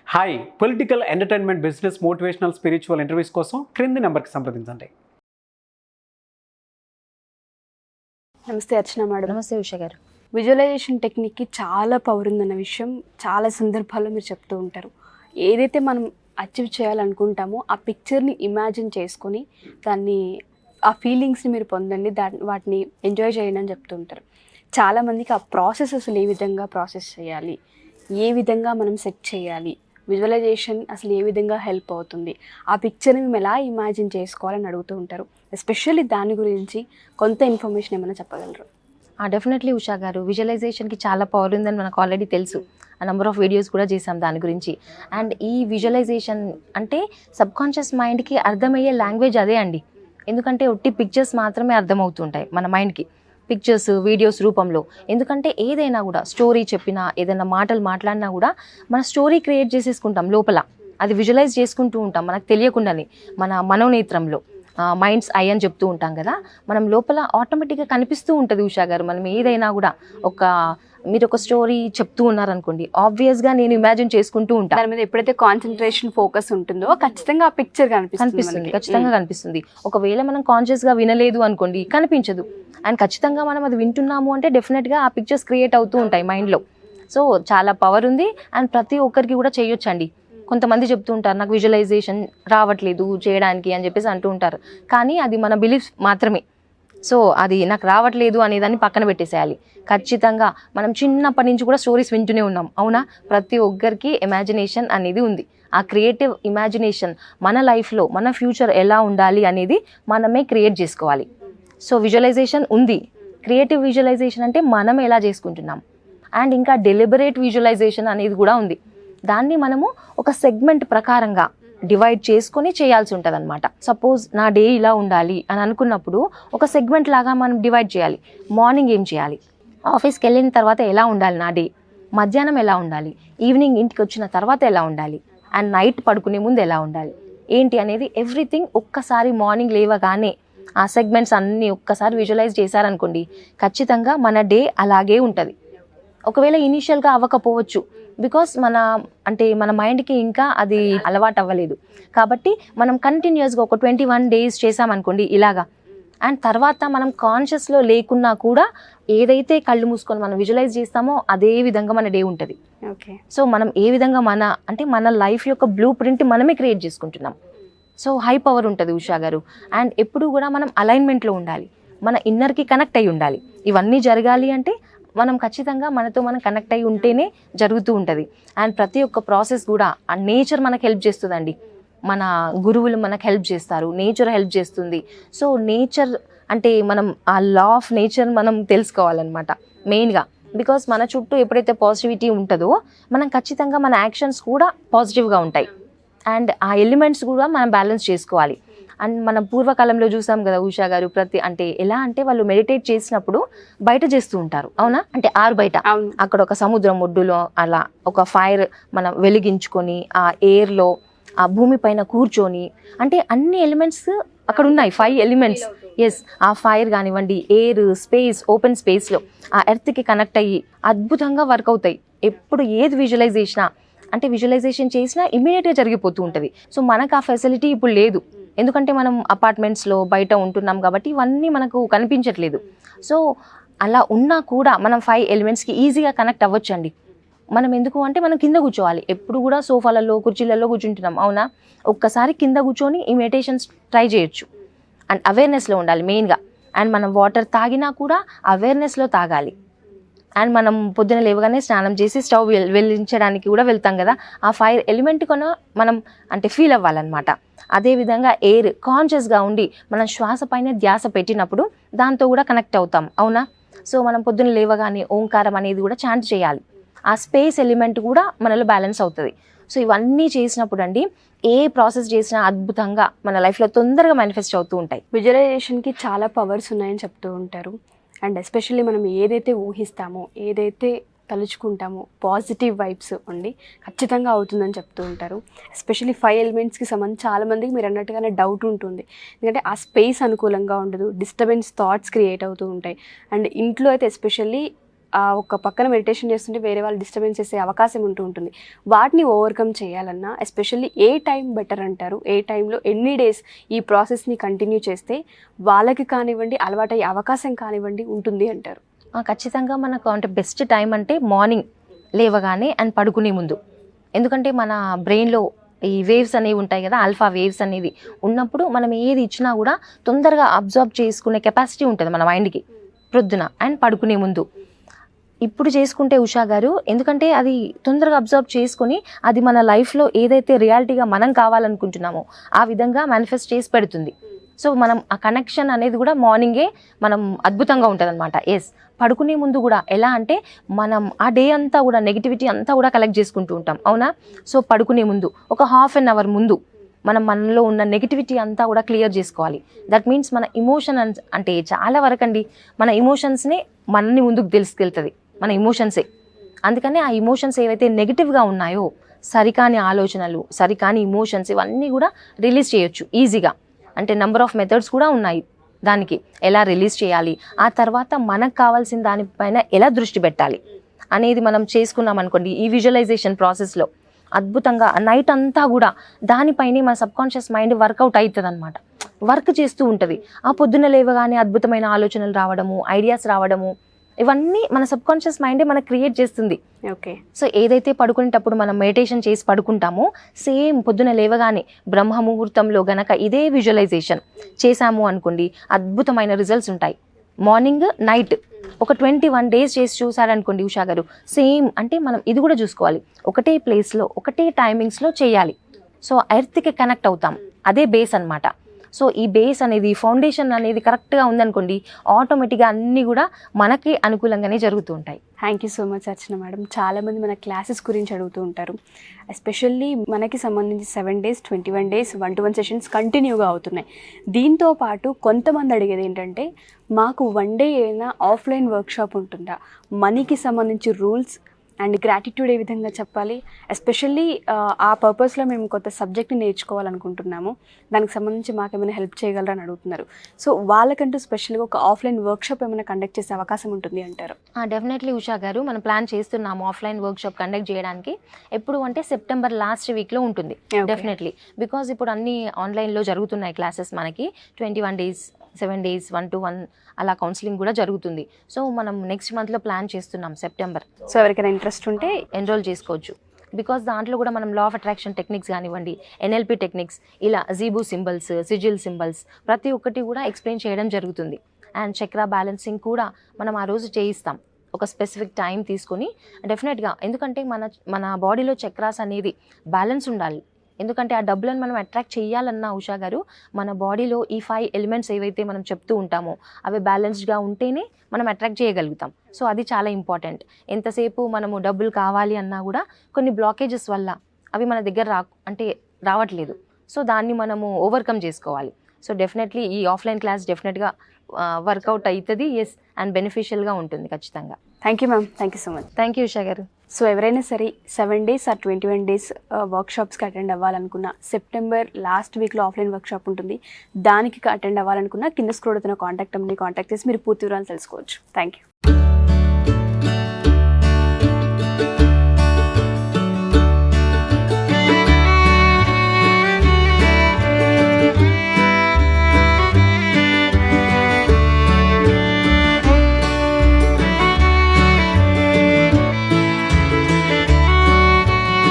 Hi, political, entertainment, business, motivational, spiritual interviews కోసం క్రింది నెంబర్కి సంప్రదించండి. నమస్తే అర్చన మేడం. నమస్తే ఉష గారు. విజువలైజేషన్ టెక్నిక్కి చాలా పవర్ ఉందన్న విషయం చాలా సందర్భాల్లో మీరు చెప్తూ ఉంటారు. ఏదైతే మనం అచీవ్ చేయాలనుకుంటామో ఆ పిక్చర్ని ఇమాజిన్ చేసుకొని దాన్ని ఆ ఫీలింగ్స్ని మీరు పొందండి, వాటిని ఎంజాయ్ చేయండి అని చెప్తూ ఉంటారు. చాలామందికి ఆ ప్రాసెస్ అసలు ఏ విధంగా ప్రాసెస్ చేయాలి, ఏ విధంగా మనం సెట్ చేయాలి, విజువలైజేషన్ అసలు ఏ విధంగా హెల్ప్ అవుతుంది, ఆ పిక్చర్ని మేము ఎలా ఇమాజిన్ చేసుకోవాలని అడుగుతూ ఉంటారు. ఎస్పెషల్లీ దాని గురించి కొంత ఇన్ఫర్మేషన్ ఏమైనా చెప్పగలరు? డెఫినెట్లీ ఉషా గారు, విజువలైజేషన్కి చాలా పవర్ ఉందని మనకు ఆల్రెడీ తెలుసు. ఆ నెంబర్ ఆఫ్ వీడియోస్ కూడా చేసాం దాని గురించి. అండ్ ఈ విజువలైజేషన్ అంటే సబ్కాన్షియస్ మైండ్కి అర్థమయ్యే లాంగ్వేజ్ అదే అండి. ఎందుకంటే ఒట్టి పిక్చర్స్ మాత్రమే అర్థమవుతుంటాయి మన మైండ్కి, పిక్చర్స్ వీడియోస్ రూపంలో. ఎందుకంటే ఏదైనా కూడా స్టోరీ చెప్పినా, ఏదైనా మాటలు మాట్లాడినా కూడా మన స్టోరీ క్రియేట్ చేసేసుకుంటాం లోపల. అది విజువలైజ్ చేసుకుంటూ ఉంటాం మనకు తెలియకుండానే, మన మనోనేత్రంలో. మైండ్స్ ఐ అని చెప్తూ ఉంటాం కదా, మనం లోపల ఆటోమేటిక్గా కనిపిస్తూ ఉంటుంది ఉషా గారు. మనం ఏదైనా కూడా మీరు ఒక స్టోరీ చెప్తూ ఉన్నారనుకోండి, ఆబ్వియస్గా నేను ఇమాజిన్ చేసుకుంటూ ఉంటాను. దాని మీద ఎప్పుడైతే కాన్సన్ట్రేషన్ ఫోకస్ ఉంటుందో ఖచ్చితంగా ఆ పిక్చర్ కనిపిస్తుంది, ఖచ్చితంగా కనిపిస్తుంది. ఒకవేళ మనం కాన్షియస్గా వినలేదు అనుకోండి, కనిపించదు. అండ్ ఖచ్చితంగా మనం అది వింటున్నాము అంటే డెఫినెట్గా ఆ పిక్చర్స్ క్రియేట్ అవుతూ ఉంటాయి మైండ్లో. సో చాలా పవర్ ఉంది అండ్ ప్రతి ఒక్కరికి కూడా చేయొచ్చండి. కొంతమంది చెప్తూ ఉంటారు నాకు విజువలైజేషన్ రావట్లేదు చేయడానికి అని చెప్పేసి అంటూ ఉంటారు. కానీ అది మన బిలీఫ్ మాత్రమే. సో అది నాకు రావట్లేదు అనేదాన్ని పక్కన పెట్టేసేయాలి. ఖచ్చితంగా మనం చిన్నప్పటి నుంచి కూడా స్టోరీస్ వింటూనే ఉన్నాం, అవునా? ప్రతి ఒక్కరికి ఇమాజినేషన్ అనేది ఉంది. ఆ క్రియేటివ్ ఇమాజినేషన్ మన లైఫ్లో మన ఫ్యూచర్ ఎలా ఉండాలి అనేది మనమే క్రియేట్ చేసుకోవాలి. సో విజువలైజేషన్ ఉంది. క్రియేటివ్ విజువలైజేషన్ అంటే మనం ఎలా చేసుకుంటున్నాం. అండ్ ఇంకా డెలిబరేట్ విజువలైజేషన్ అనేది కూడా ఉంది. దాన్ని మనము ఒక సెగ్మెంట్ ప్రకారంగా డివైడ్ చేసుకొని చేయాల్సి ఉంటుంది అనమాట. సపోజ్ నా డే ఇలా ఉండాలి అని అనుకున్నప్పుడు ఒక సెగ్మెంట్ లాగా మనం డివైడ్ చేయాలి. మార్నింగ్ ఏం చేయాలి, ఆఫీస్కి వెళ్ళిన తర్వాత ఎలా ఉండాలి నా డే, మధ్యాహ్నం ఎలా ఉండాలి, ఈవినింగ్ ఇంటికి వచ్చిన తర్వాత ఎలా ఉండాలి, అండ్ నైట్ పడుకునే ముందు ఎలా ఉండాలి, ఏంటి అనేది ఎవ్రీథింగ్ ఒక్కసారి మార్నింగ్ లేవగానే ఆ సెగ్మెంట్స్ అన్నీ ఒక్కసారి విజువలైజ్ చేశారనుకోండి, ఖచ్చితంగా మన డే అలాగే ఉంటుంది. ఒకవేళ ఇనీషియల్గా అవ్వకపోవచ్చు, బికాస్ మన మైండ్కి ఇంకా అది అలవాటు అవ్వలేదు. కాబట్టి మనం కంటిన్యూస్గా ఒక 21 days చేసామనుకోండి ఇలాగా, అండ్ తర్వాత మనం కాన్షియస్లో లేకున్నా కూడా ఏదైతే కళ్ళు మూసుకొని మనం విజువలైజ్ చేస్తామో అదే విధంగా మన డే ఉంటుంది. ఓకే. సో మనం ఏ విధంగా మన లైఫ్ యొక్క బ్లూ ప్రింట్ మనమే క్రియేట్ చేసుకుంటున్నాం. సో హై పవర్ ఉంటుంది ఉషా గారు. అండ్ ఎప్పుడు కూడా మనం అలైన్మెంట్లో ఉండాలి, మన ఇన్నర్కి కనెక్ట్ అయి ఉండాలి. ఇవన్నీ జరగాలి అంటే మనం ఖచ్చితంగా మనతో మనం కనెక్ట్ అయి ఉంటేనే జరుగుతూ ఉంటుంది. అండ్ ప్రతి ఒక్క ప్రాసెస్ కూడా ఆ నేచర్ మనకు హెల్ప్ చేస్తుందండి. మన గురువులు మనకు హెల్ప్ చేస్తారు, నేచర్ హెల్ప్ చేస్తుంది. సో నేచర్ అంటే మనం ఆ లా ఆఫ్ నేచర్ మనం తెలుసుకోవాలన్నమాట మెయిన్గా. బికాస్ మన చుట్టూ ఎప్పుడైతే పాజిటివిటీ ఉంటుందో మనం ఖచ్చితంగా మన యాక్షన్స్ కూడా పాజిటివ్గా ఉంటాయి. అండ్ ఆ ఎలిమెంట్స్ కూడా మనం బ్యాలెన్స్ చేసుకోవాలి. అండ్ మనం పూర్వకాలంలో చూసాం కదా ఉషా గారు, ఎలా అంటే వాళ్ళు మెడిటేట్ చేసినప్పుడు బయట చేస్తూ ఉంటారు, అవునా? అంటే ఆరు బయట అక్కడ ఒక సముద్రం ఒడ్డులో అలా ఒక ఫైర్ మనం వెలిగించుకొని ఆ ఎయిర్లో ఆ భూమి పైన కూర్చొని, అంటే అన్ని ఎలిమెంట్స్ అక్కడ ఉన్నాయి, 5 elements. ఎస్, ఆ ఫైర్ కానివ్వండి, ఎయిర్, స్పేస్, ఓపెన్ స్పేస్లో ఆ ఎర్త్కి కనెక్ట్ అయ్యి అద్భుతంగా వర్క్ అవుతాయి. ఎప్పుడు ఏది విజువలైజేషన్ చేసినా ఇమీడియట్గా జరిగిపోతూ ఉంటుంది. సో మనకు ఆ ఫెసిలిటీ ఇప్పుడు లేదు, ఎందుకంటే మనం అపార్ట్మెంట్స్లో బయట ఉంటున్నాం కాబట్టి ఇవన్నీ మనకు కనిపించట్లేదు. సో అలా ఉన్నా కూడా మనం 5 elements ఈజీగా కనెక్ట్ అవ్వచ్చండి. మనం ఎందుకు అంటే మనం కింద కూర్చోవాలి. ఎప్పుడు కూడా సోఫాలలో కుర్చీలలో కూర్చుంటున్నాం, అవునా? ఒక్కసారి కింద కూర్చొని ఈ మెడిటేషన్స్ ట్రై చేయొచ్చు. అండ్ అవేర్నెస్లో ఉండాలి మెయిన్గా. అండ్ మనం వాటర్ తాగినా కూడా అవేర్నెస్లో తాగాలి. అండ్ మనం పొద్దున లేవగానే స్నానం చేసి స్టవ్ వెలిగించడానికి కూడా వెళ్తాం కదా, ఆ 5 element మనం ఫీల్ అవ్వాలన్నమాట. అదేవిధంగా ఎయిర్ కాన్షియస్గా ఉండి మనం శ్వాస పైన ధ్యాస పెట్టినప్పుడు దాంతో కూడా కనెక్ట్ అవుతాం, అవునా? సో మనం పొద్దున లేవగానే ఓంకారం అనేది కూడా చాంట్ చేయాలి. ఆ స్పేస్ ఎలిమెంట్ కూడా మనలో బ్యాలెన్స్ అవుతుంది. సో ఇవన్నీ చేసినప్పుడు అండి ఏ ప్రాసెస్ చేసినా అద్భుతంగా మన లైఫ్లో తొందరగా మేనిఫెస్ట్ అవుతూ ఉంటాయి. విజువలైజేషన్కి చాలా పవర్స్ ఉన్నాయని చెప్తూ ఉంటారు. అండ్ ఎస్పెషల్లీ మనం ఏదైతే ఊహిస్తామో, ఏదైతే తలుచుకుంటామో పాజిటివ్ వైబ్స్ ఉండి ఖచ్చితంగా అవుతుందని చెప్తూ ఉంటారు. ఎస్పెషల్లీ 5 elements సంబంధించి చాలామందికి మీరు అన్నట్టుగానే డౌట్ ఉంటుంది. ఎందుకంటే ఆ స్పేస్ అనుకూలంగా ఉండదు, డిస్టర్బెన్స్ థాట్స్ క్రియేట్ అవుతూ ఉంటాయి. అండ్ ఇంట్లో అయితే ఎస్పెషల్లీ ఒక పక్కన మెడిటేషన్ చేస్తుంటే వేరే వాళ్ళు డిస్టర్బెన్స్ చేసే అవకాశం ఉంటుంది. వాటిని ఓవర్కమ్ చేయాలన్నా ఎస్పెషల్లీ ఏ టైం బెటర్ అంటారు? ఏ టైంలో ఎన్ని డేస్ ఈ ప్రాసెస్ని కంటిన్యూ చేస్తే వాళ్ళకి కానివ్వండి, అలవాటయ్యే అవకాశం కానివ్వండి ఉంటుంది అంటారు? ఖచ్చితంగా మనకు అంటే బెస్ట్ టైం అంటే మార్నింగ్ లేవగానే అండ్ పడుకునే ముందు. ఎందుకంటే మన బ్రెయిన్లో ఈ వేవ్స్ అనేవి ఉంటాయి కదా, ఆల్ఫా వేవ్స్ అనేవి ఉన్నప్పుడు మనం ఏది ఇచ్చినా కూడా తొందరగా అబ్జర్వ్ చేసుకునే కెపాసిటీ ఉంటుంది మన మైండ్కి ప్రొద్దున అండ్ పడుకునే ముందు. ఇప్పుడు చేసుకుంటే ఉషా గారు, ఎందుకంటే అది తొందరగా అబ్జర్వ్ చేసుకొని అది మన లైఫ్లో ఏదైతే రియాలిటీగా మనం కావాలనుకుంటున్నామో ఆ విధంగా మేనిఫెస్ట్ చేసి పెడుతుంది. సో మనం ఆ కనెక్షన్ అనేది కూడా మార్నింగే మనం అద్భుతంగా ఉంటుంది అనమాట. ఎస్, పడుకునే ముందు కూడా ఎలా అంటే మనం ఆ డే అంతా కూడా నెగిటివిటీ అంతా కూడా కలెక్ట్ చేసుకుంటూ ఉంటాం, అవునా? సో పడుకునే ముందు ఒక హాఫ్ అన్ అవర్ ముందు మనం మనలో ఉన్న నెగిటివిటీ అంతా కూడా క్లియర్ చేసుకోవాలి. దట్ మీన్స్ మన ఇమోషన్ అంటే చాలా వరకు అండి మన ఇమోషన్స్ని మనల్ని ముందుకు తీసుకెళ్తుంది, మన ఇమోషన్సే. అందుకని ఆ ఇమోషన్స్ ఏవైతే నెగిటివ్గా ఉన్నాయో, సరికాని ఆలోచనలు, సరికాని ఇమోషన్స్, ఇవన్నీ కూడా రిలీజ్ చేయొచ్చు ఈజీగా. అంటే నెంబర్ ఆఫ్ మెథడ్స్ కూడా ఉన్నాయి దానికి, ఎలా రిలీజ్ చేయాలి, ఆ తర్వాత మనకు కావాల్సిన దానిపైన ఎలా దృష్టి పెట్టాలి అనేది మనం చేసుకున్నాం అనుకోండి. ఈ విజువలైజేషన్ ప్రాసెస్లో అద్భుతంగా నైట్ అంతా కూడా దానిపైనే మన సబ్కాన్షియస్ మైండ్ వర్కౌట్ అవుతుంది అనమాట, వర్క్ చేస్తూ ఉంటుంది. ఆ పొద్దున్న లేవగానే అద్భుతమైన ఆలోచనలు రావడము, ఐడియాస్ రావడము, ఇవన్నీ మన సబ్కాన్షియస్ మైండే మనకు క్రియేట్ చేస్తుంది. ఓకే. సో ఏదైతే పడుకునేటప్పుడు మనం మెడిటేషన్ చేసి పడుకుంటామో సేమ్ పొద్దున లేవగానే బ్రహ్మ ముహూర్తంలో గనక ఇదే విజువలైజేషన్ చేశాము అనుకోండి, అద్భుతమైన రిజల్ట్స్ ఉంటాయి. మార్నింగ్ నైట్ ఒక 21 days చేసి చూసారనుకోండి ఉషా గారు, సేమ్ అంటే మనం ఇది కూడా చూసుకోవాలి, ఒకటే ప్లేస్లో ఒకటే టైమింగ్స్లో చేయాలి. సో ఎర్త్కి కనెక్ట్ అవుతాం, అదే బేస్ అనమాట. సో ఈ బేస్ అనేది, ఫౌండేషన్ అనేది కరెక్ట్గా ఉందనుకోండి, ఆటోమేటిక్గా అన్నీ కూడా మనకి అనుకూలంగానే జరుగుతూ ఉంటాయి. Thank you so much Archana madam. చాలామంది మన క్లాసెస్ గురించి అడుగుతూ ఉంటారు. ఎస్పెషల్లీ మనకి సంబంధించి 7 days, 21 days 1-to-1 సెషన్స్ కంటిన్యూగా అవుతున్నాయి. దీంతో పాటు కొంతమంది అడిగేది ఏంటంటే, మాకు 1 day అయినా ఆఫ్లైన్ వర్క్షాప్ ఉంటుందా, మనీకి సంబంధించి రూల్స్ అండ్ గ్రాటిట్యూడ్ ఏ విధంగా చెప్పాలి, ఎస్పెషల్లీ ఆ పర్పస్లో మేము కొత్త సబ్జెక్ట్ని నేర్చుకోవాలనుకుంటున్నాము, దానికి సంబంధించి మాకేమైనా హెల్ప్ చేయగలరని అడుగుతున్నారు. సో వాళ్ళకంటూ స్పెషల్గా ఒక ఆఫ్లైన్ వర్క్షాప్ ఏమైనా కండక్ట్ చేసే అవకాశం ఉంటుంది అంటారు? డెఫినెట్లీ ఉషా గారు, మనం ప్లాన్ చేస్తున్నాము ఆఫ్లైన్ వర్క్షాప్ కండక్ట్ చేయడానికి. ఎప్పుడు అంటే సెప్టెంబర్ లాస్ట్ వీక్లో ఉంటుంది డెఫినెట్లీ. బికాజ్ ఇప్పుడు అన్ని ఆన్లైన్లో జరుగుతున్నాయి క్లాసెస్ మనకి. 21 days, 7 days 1-to-1 అలా కౌన్సిలింగ్ కూడా జరుగుతుంది. సో మనం నెక్స్ట్ మంత్లో ప్లాన్ చేస్తున్నాం సెప్టెంబర్. సో ఎవరికైనా ఇంట్రెస్ట్ ఉంటే ఎన్రోల్ చేసుకోవచ్చు. బికాస్ దాంట్లో కూడా మనం లా ఆఫ్ అట్రాక్షన్ టెక్నిక్స్ కానివ్వండి, ఎన్ఎల్పి టెక్నిక్స్, ఇలా జీబూ సింబల్స్, సిజిల్ సింబల్స్ ప్రతి ఒక్కటి కూడా ఎక్స్ప్లెయిన్ చేయడం జరుగుతుంది. అండ్ చక్రా బ్యాలెన్సింగ్ కూడా మనం ఆ రోజు చేయిస్తాం ఒక స్పెసిఫిక్ టైం తీసుకొని డెఫినెట్గా. ఎందుకంటే మన బాడీలో చక్రాస్ అనేది బ్యాలెన్స్ ఉండాలి. ఎందుకంటే ఆ డబ్బులను మనం అట్రాక్ట్ చేయాలన్నా ఉషా గారు, మన బాడీలో ఈ 5 elements ఏవైతే మనం చెప్తూ ఉంటామో అవి బ్యాలెన్స్డ్గా ఉంటేనే మనం అట్రాక్ట్ చేయగలుగుతాం. సో అది చాలా ఇంపార్టెంట్. ఎంతసేపు మనము డబ్బులు కావాలి అన్నా కూడా కొన్ని బ్లాకేజెస్ వల్ల అవి మన దగ్గర రావట్లేదు. సో దాన్ని మనము ఓవర్కమ్ చేసుకోవాలి. సో డెఫినెట్లీ ఈ ఆఫ్లైన్ క్లాస్ డెఫినెట్గా వర్కౌట్ అవుతుంది. ఎస్, అండ్ బెనిఫిషియల్గా ఉంటుంది ఖచ్చితంగా. Thank you ma'am. Thank you so much. Thank you Usha garu. So ఎవరైనా సరే 7 days or 21 days వర్క్షాప్స్కి అటెండ్ అవ్వాలనుకున్న, సెప్టెంబర్ లాస్ట్ వీక్లో ఆఫ్లైన్ వర్క్షాప్ ఉంటుంది, దానికి అటెండ్ అవ్వాలనుకున్న కింద స్క్రోల్ అవుతున్న కాంటాక్ట్ చేసి మీరు పూర్తి వివరాలు తెలుసుకోవచ్చు. Thank you.